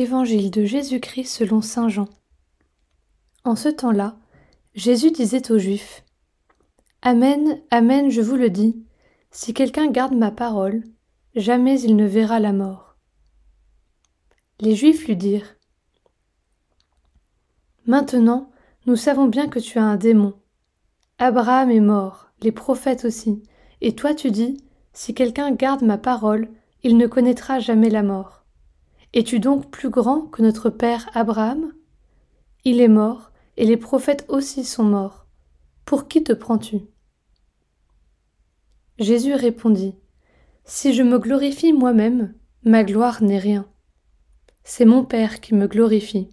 Évangile de Jésus-Christ selon saint Jean. En ce temps-là, Jésus disait aux Juifs : Amen, amen, je vous le dis, si quelqu'un garde ma parole, jamais il ne verra la mort. Les Juifs lui dirent : Maintenant, nous savons bien que tu as un démon. Abraham est mort, les prophètes aussi, et toi tu dis : si quelqu'un garde ma parole, il ne connaîtra jamais la mort. Es-tu donc plus grand que notre père Abraham ? Il est mort, et les prophètes aussi sont morts. Pour qui te prends-tu ? Jésus répondit : Si je me glorifie moi-même, ma gloire n'est rien. C'est mon Père qui me glorifie.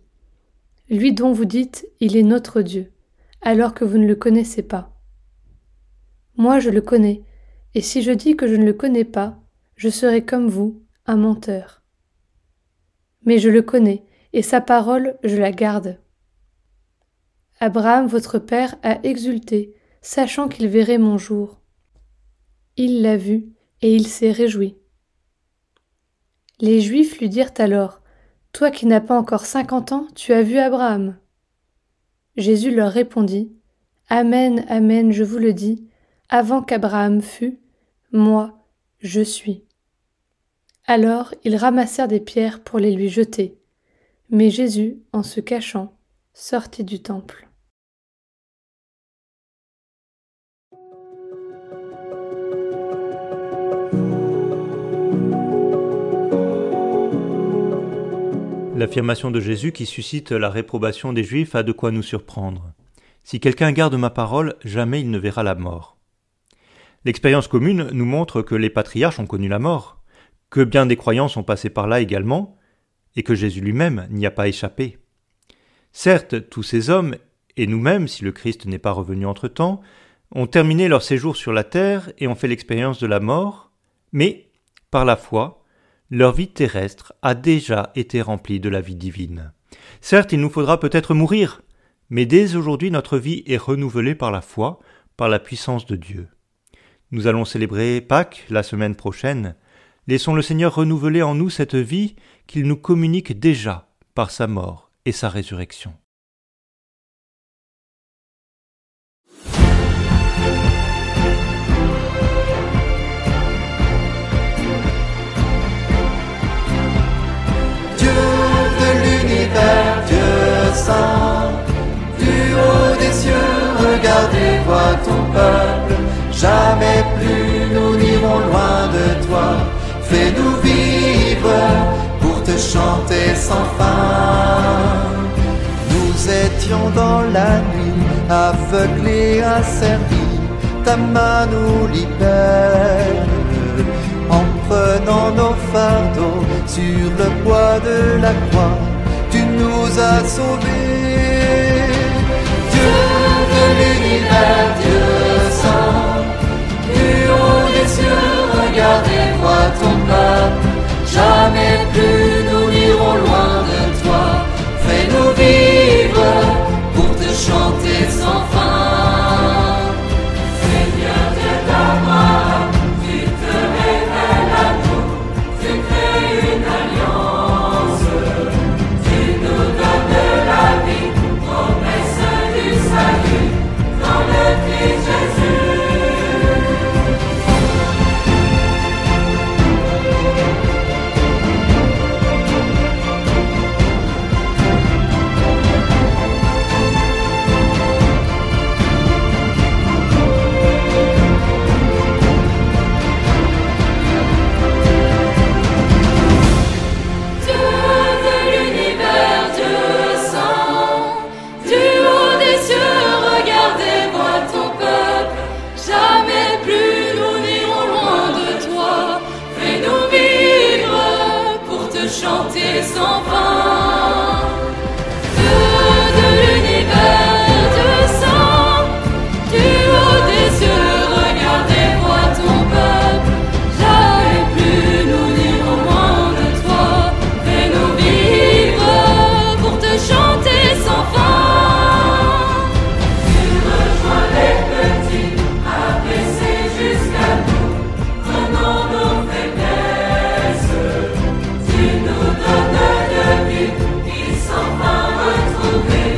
Lui dont vous dites : il est notre Dieu, alors que vous ne le connaissez pas. Moi je le connais, et si je dis que je ne le connais pas, je serai comme vous, un menteur. Mais je le connais, et sa parole, je la garde. Abraham, votre père, a exulté, sachant qu'il verrait mon jour. Il l'a vu, et il s'est réjoui. Les Juifs lui dirent alors : Toi qui n'as pas encore 50 ans, tu as vu Abraham. Jésus leur répondit : Amen, amen, je vous le dis, avant qu'Abraham fût, moi, je suis. Alors ils ramassèrent des pierres pour les lui jeter. Mais Jésus, en se cachant, sortit du temple. L'affirmation de Jésus qui suscite la réprobation des Juifs a de quoi nous surprendre. Si quelqu'un garde ma parole, jamais il ne verra la mort. L'expérience commune nous montre que les patriarches ont connu la mort, que bien des croyants sont passés par là également, et que Jésus lui-même n'y a pas échappé. Certes, tous ces hommes, et nous-mêmes, si le Christ n'est pas revenu entre-temps, ont terminé leur séjour sur la terre et ont fait l'expérience de la mort, mais, par la foi, leur vie terrestre a déjà été remplie de la vie divine. Certes, il nous faudra peut-être mourir, mais dès aujourd'hui notre vie est renouvelée par la foi, par la puissance de Dieu. Nous allons célébrer Pâques la semaine prochaine. Laissons le Seigneur renouveler en nous cette vie qu'il nous communique déjà par sa mort et sa résurrection. Dieu de l'univers, Dieu saint, du haut des cieux, regarde et vois ton peuple. Jamais plus nous n'irons loin de toi. Fais-nous vivre pour te chanter sans fin. Nous étions dans la nuit, aveuglés, asservis. Ta main nous libère. En prenant nos fardeaux sur le poids de la croix, tu nous as sauvés. Dieu de l'univers, Dieu saint, du haut des cieux, regarde et vois ton peuple. Jamais plus nous n'irons loin de toi. Fais-nous vivre pour te chanter sans fin. Seigneur Dieu d'Abraham, tu te révèles à nous, tu crées une alliance, tu nous donnes la vie. enfin retrouvés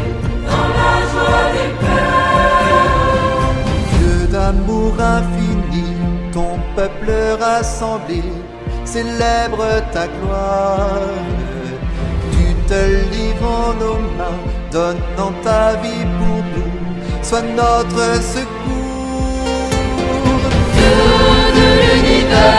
dans la joie des cœurs. Dieu d'amour infini, ton peuple rassemblé célèbre ta gloire. Tu te livres en nos mains, donnant ta vie pour nous, sois notre secours. Dieu de l'univers,